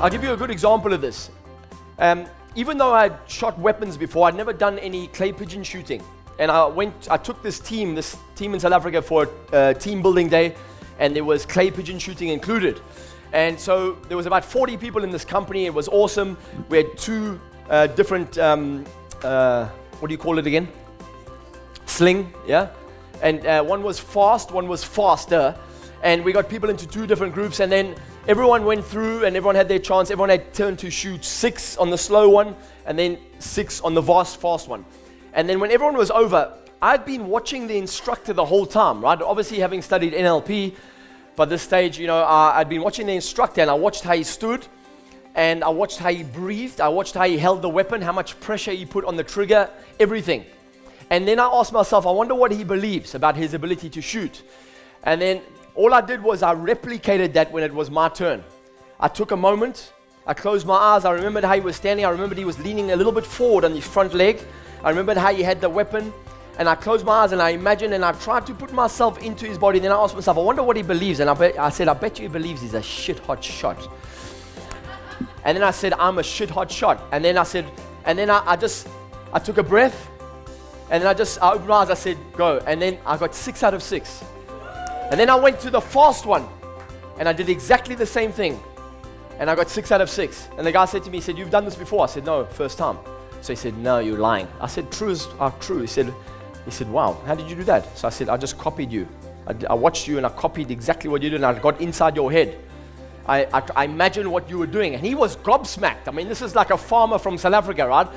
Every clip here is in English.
I'll give you a good example of this. Even though I'd shot weapons before, I'd never done any clay pigeon shooting. And I took this team in South Africa for a team building day, and there was clay pigeon shooting included. And so there was about 40 people in this company. It was awesome. We had two different, what do you call it again? Sling, yeah? And one was fast, one was faster. And we got people into two different groups, and then everyone went through and everyone had their chance. Everyone had turn to shoot 6 on the slow one and then 6 on the fast one. And then when everyone was over, I'd been watching the instructor the whole time, right? Obviously having studied NLP, by this stage, I'd been watching the instructor, and I watched how he stood, and I watched how he breathed, I watched how he held the weapon, how much pressure he put on the trigger, everything. And then I asked myself, I wonder what he believes about his ability to shoot. And then all I did was I replicated that when it was my turn. I took a moment, I closed my eyes, I remembered how he was standing, I remembered he was leaning a little bit forward on his front leg, I remembered how he had the weapon, and I closed my eyes and I imagined and I tried to put myself into his body. Then I asked myself, I wonder what he believes. And I said, I bet you he believes he's a shit hot shot. And then I said, I'm a shit hot shot. And then I said, and then I took a breath, and then I opened my eyes, I said, go. And then I got 6 out of 6. And then I went to the fast one, and I did exactly the same thing. And I got 6 out of 6. And the guy said to me, he said, you've done this before? I said, no, first time. So he said, no, you're lying. I said, true are true. He said, wow, how did you do that? So I said, I just copied you. I watched you and I copied exactly what you did, and I got inside your head. I imagined what you were doing. And he was gobsmacked. I mean, this is like a farmer from South Africa, right?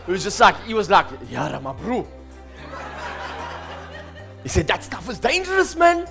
He was like, Yara, my bro. He said, that stuff is dangerous, man.